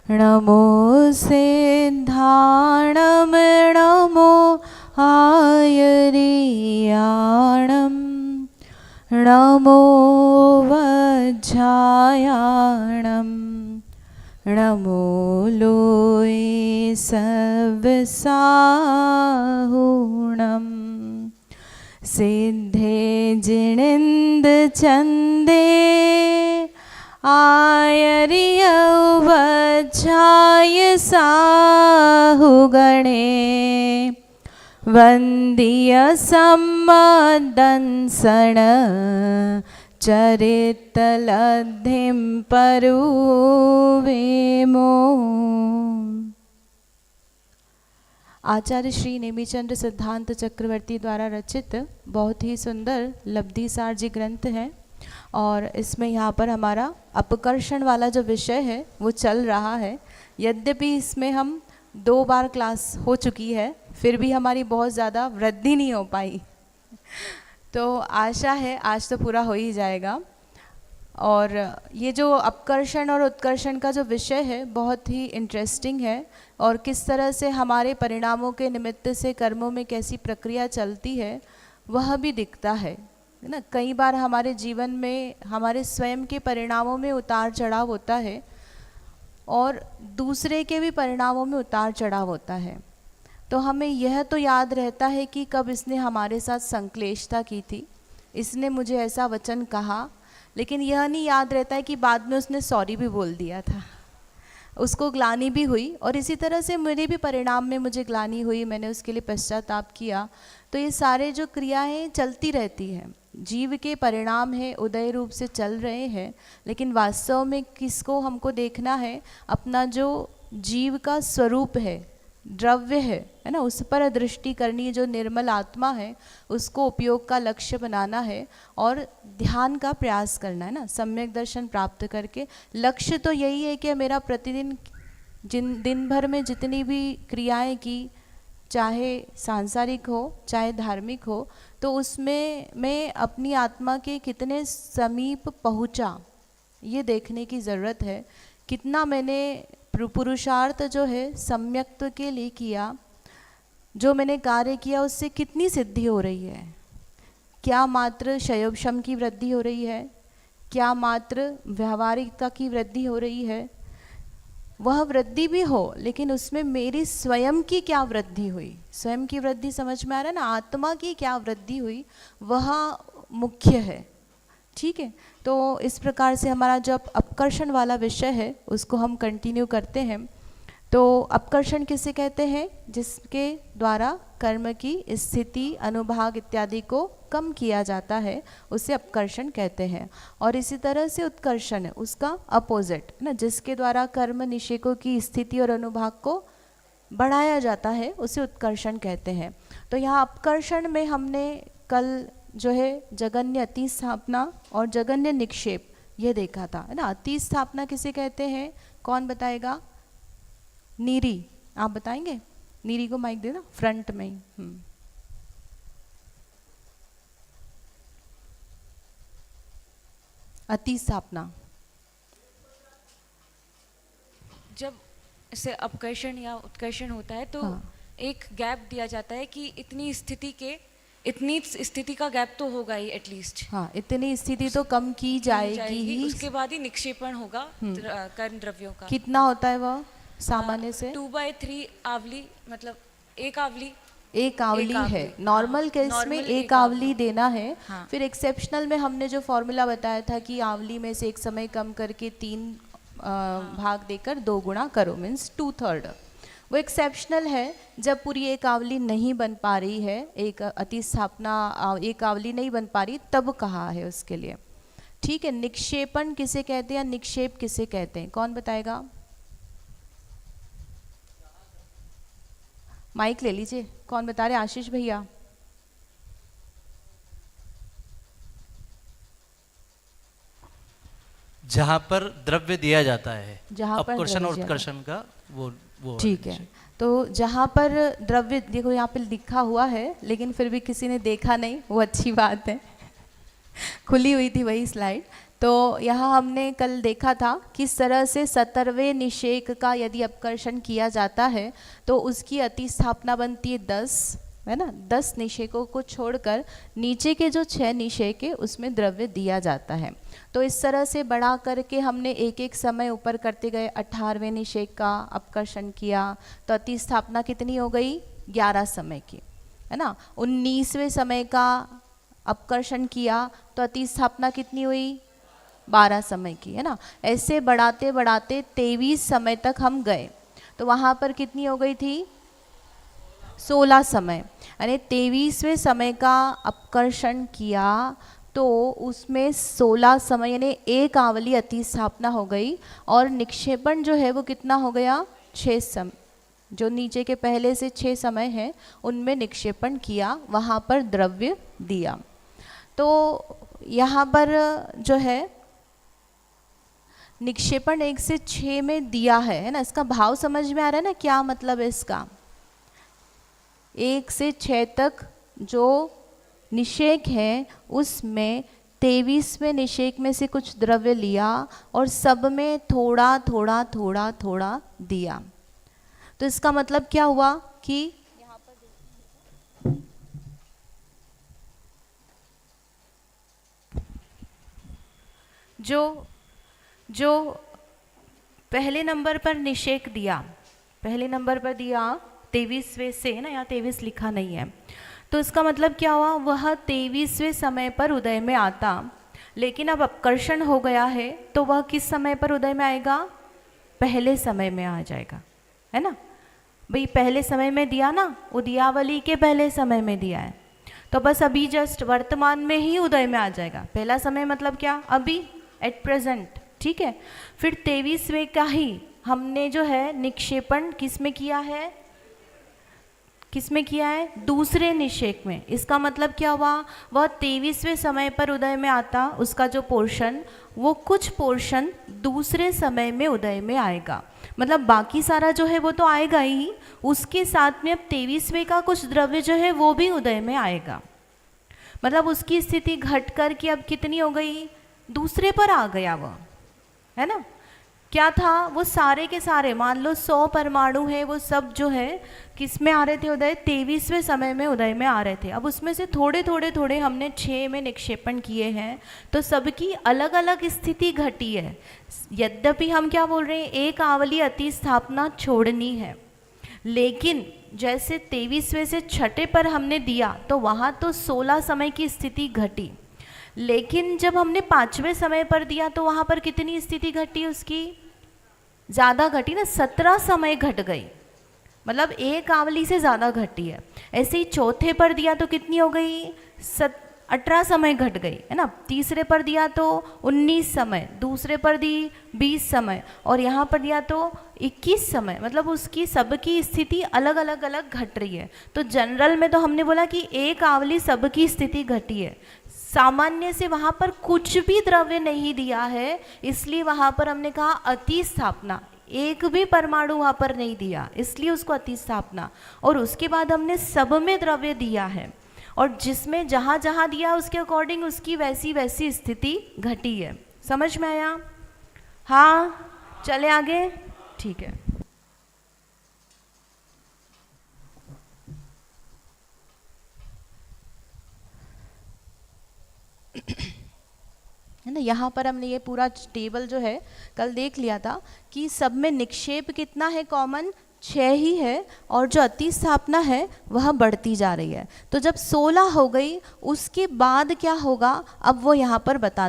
नमो सिद्धाणं नमो आयर्याणं नमो वज्रायाणं नमो लोये सवसाहुणं सिद्धे जिनेन्द्र चन्दे आयर्य वज्राय साहुगणे वन्द्य सम्मदंसण चरितलब्धिं परुवेमो। आचार्य श्री नेमिचंद्र सिद्धांत चक्रवर्ती द्वारा रचित बहुत ही सुंदर लब्धिसार जी ग्रंथ है और इसमें यहाँ पर हमारा अपकर्षण वाला जो विषय है वो चल रहा है। यद्यपि इसमें हम 2 बार क्लास हो चुकी है फिर भी हमारी बहुत ज़्यादा वृद्धि नहीं हो पाई तो आशा है आज तो पूरा हो ही जाएगा। और ये जो अपकर्षण और उत्कर्षण का जो विषय है बहुत ही इंटरेस्टिंग है और किस तरह से हमारे परिणामों के निमित्त से कर्मों में कैसी प्रक्रिया चलती है वह भी दिखता है ना। कई बार हमारे जीवन में हमारे स्वयं के परिणामों में उतार चढ़ाव होता है और दूसरे के भी परिणामों में उतार चढ़ाव होता है। तो हमें यह तो याद रहता है कि कब इसने हमारे साथ संश्लेषता की थी, इसने मुझे ऐसा वचन कहा, लेकिन यह नहीं याद रहता है कि बाद में उसने सॉरी भी बोल दिया था, उसको ग्लानि भी हुई और इसी तरह से मेरे भी परिणाम में मुझे ग्लानि हुई, मैंने उसके लिए पश्चाताप किया। तो ये सारे जो क्रियाएं चलती रहती हैं, जीव के परिणाम है उदय रूप से चल रहे हैं, लेकिन वास्तव में किसको हमको देखना है, अपना जो जीव का स्वरूप है, द्रव्य है ना, उस पर दृष्टि करनी है। जो निर्मल आत्मा है उसको उपयोग का लक्ष्य बनाना है और ध्यान का प्रयास करना है ना, सम्यक दर्शन प्राप्त करके। लक्ष्य तो यही है कि मेरा प्रतिदिन दिन भर में जितनी भी क्रियाएं की, चाहे सांसारिक हो चाहे धार्मिक हो, तो उसमें मैं अपनी आत्मा के कितने समीप पहुंचा ये देखने की ज़रूरत है। कितना मैंने पुरुषार्थ जो है सम्यक्त्व के लिए किया, जो मैंने कार्य किया उससे कितनी सिद्धि हो रही है, क्या मात्र शयोक्षम की वृद्धि हो रही है, क्या मात्र व्यावहारिकता की वृद्धि हो रही है। वह वृद्धि भी हो लेकिन उसमें मेरी स्वयं की क्या वृद्धि हुई, स्वयं की वृद्धि समझ में आ रहा है ना, आत्मा की क्या वृद्धि हुई वह मुख्य है। ठीक है, तो इस प्रकार से हमारा जो अपकर्षण वाला विषय है उसको हम कंटिन्यू करते हैं। तो अपकर्षण किसे कहते हैं, जिसके द्वारा कर्म की स्थिति अनुभाग इत्यादि को कम किया जाता है, उसे अपकर्षण कहते हैं। और इसी तरह से उत्कर्षण है उसका अपोजिट ना, जिसके द्वारा कर्म निषेकों की स्थिति और अनुभाग को बढ़ाया जाता है उसे उत्कर्षण कहते हैं। तो यहाँ अपकर्षण में हमने कल जो है जगन्य अति स्थापना और जगन्य निक्षेप ये देखा था है ना। अति स्थापना किसे कहते हैं, कौन बताएगा? नीरी, आप बताएंगे? नीरी को माइक देना फ्रंट में ही। अति स्थापना जब से अपकर्षण या उत्कर्षण होता है तो एक गैप दिया जाता है कि इतनी स्थिति का गैप तो होगा ही एटलीस्ट। हाँ, इतनी स्थिति तो कम की जाएगी ही, उसके बाद ही निक्षेपण होगा कर्म द्रव्यों का। कितना होता है वह सामान्य से? 2/3 आवली, मतलब एक आवली है नॉर्मल केस में एक आवली देना है। हाँ। फिर एक्सेप्शनल में हमने जो फॉर्मूला बताया था कि आवली में से एक समय कम करके 3 भाग देकर 2 गुणा करो, मीन्स 2/3। वो एक्सेप्शनल है जब पूरी एक आवली नहीं बन पा रही है, एक अति स्थापना एक आवली नहीं बन पा रही, तब कहा है उसके लिए। ठीक है, निक्षेपण किसे कहते हैं, निक्षेप किसे कहते हैं, कौन बताएगा? माइक ले लीजिए, कौन बता रहे? आशीष भैया। जहाँ पर द्रव्य दिया जाता है, जहाँ पर अपकर्षण और उत्कर्षण का वो ठीक है। तो जहाँ पर द्रव्य, देखो यहाँ पे लिखा हुआ है लेकिन फिर भी किसी ने देखा नहीं, वो अच्छी बात है खुली हुई थी वही स्लाइड। तो यहाँ हमने कल देखा था किस तरह से 17वें निषेक का यदि अपकर्षण किया जाता है तो उसकी अतिस्थापना बनती है 10, है ना। 10 निषेकों को छोड़कर नीचे के जो 6 निषेक है उसमें द्रव्य दिया जाता है। तो इस तरह से बढ़ा करके हमने एक एक समय ऊपर करते गए। 18वें निषेक का अपकर्षण किया तो अतिस्थापना कितनी हो गई? 11 समय की, है ना। 19वें समय का अपकर्षण किया तो अतिस्थापना कितनी हुई? 12 समय की, है ना। ऐसे बढ़ाते बढ़ाते 23 समय तक हम गए तो वहाँ पर कितनी हो गई थी? 16 समय। यानी 23वें समय का अपकर्षण किया तो उसमें 16 समय यानी एक आवली अतिस्थापना हो गई और निक्षेपण जो है वो कितना हो गया? 6 समय। जो नीचे के पहले से 6 समय हैं उनमें निक्षेपण किया, वहाँ पर द्रव्य दिया। तो यहाँ पर जो है निक्षेपण 1 से 6 में दिया है ना। इसका भाव समझ में आ रहा है ना, क्या मतलब है इसका? 1 से 6 तक जो निषेक है उसमें 23वें निषेक में से कुछ द्रव्य लिया और सब में थोड़ा थोड़ा थोड़ा थोड़ा दिया। तो इसका मतलब क्या हुआ कि यहाँ पर जो पहले नंबर पर निषेक दिया, पहले नंबर पर दिया 23वें से, ना, यहाँ 23 लिखा नहीं है। तो इसका मतलब क्या हुआ? वह 23वें समय पर उदय में आता, लेकिन अब अपकर्षण हो गया है तो वह किस समय पर उदय में आएगा? पहले समय में आ जाएगा, है ना भाई। पहले समय में दिया ना, उदयावली के पहले समय में दिया है तो बस अभी जस्ट वर्तमान में ही उदय में आ जाएगा। पहला समय मतलब क्या? अभी, एट प्रेजेंट, ठीक है। फिर 23वें का ही हमने जो है निक्षेपण किस में किया है? किस में किया है? दूसरे निषेक में। इसका मतलब क्या हुआ? वह 23वें समय पर उदय में आता, उसका जो पोर्शन, वो कुछ पोर्शन दूसरे समय में उदय में आएगा। मतलब बाकी सारा जो है वो तो आएगा ही, उसके साथ में अब 23वें का कुछ द्रव्य जो है वो भी उदय में आएगा। मतलब उसकी स्थिति घट कर के अब कितनी हो गई? दूसरे पर आ गया वह, है ना। क्या था? वो सारे के सारे, मान लो 100 परमाणु है, वो सब जो है किस में आ रहे थे उदय? 23वें समय में उदय में आ रहे थे। अब उसमें से थोड़े थोड़े थोड़े हमने 6 में निक्षेपण किए हैं तो सबकी अलग अलग स्थिति घटी है। यद्यपि हम क्या बोल रहे हैं? एक आवली अतिस्थापना छोड़नी है, लेकिन जैसे 23वें से 6ठे पर हमने दिया तो वहाँ तो 16 समय की स्थिति घटी, लेकिन जब हमने 5वें समय पर दिया तो वहाँ पर कितनी स्थिति घटी? उसकी ज़्यादा घटी ना, 17 समय घट गई। मतलब एक आवली से ज़्यादा घटी है। ऐसे ही चौथे पर दिया तो कितनी हो गई? 18 समय घट गई, है ना। तीसरे पर दिया तो 19 समय, दूसरे पर दी 20 समय और यहाँ पर दिया तो 21 समय। मतलब उसकी सबकी स्थिति अलग अलग अलग घट रही है। तो जनरल में तो हमने बोला कि एक आवली सबकी स्थिति घटी है, सामान्य से वहाँ पर कुछ भी द्रव्य नहीं दिया है, इसलिए वहाँ पर हमने कहा अतिस्थापना। एक भी परमाणु वहाँ पर नहीं दिया, इसलिए उसको अतिस्थापना। और उसके बाद हमने सब में द्रव्य दिया है और जिसमें जहाँ जहाँ दिया उसके अकॉर्डिंग उसकी वैसी वैसी स्थिति घटी है। समझ में आया? हाँ, चले आगे, ठीक है। है ना। यहाँ पर हमने ये पूरा टेबल जो है कल देख लिया था कि सब में निक्षेप कितना है? कॉमन 6 ही है और जो अतिस्थापना है वह बढ़ती जा रही है। तो जब 16 हो गई उसके बाद क्या होगा अब वो यहाँ पर बता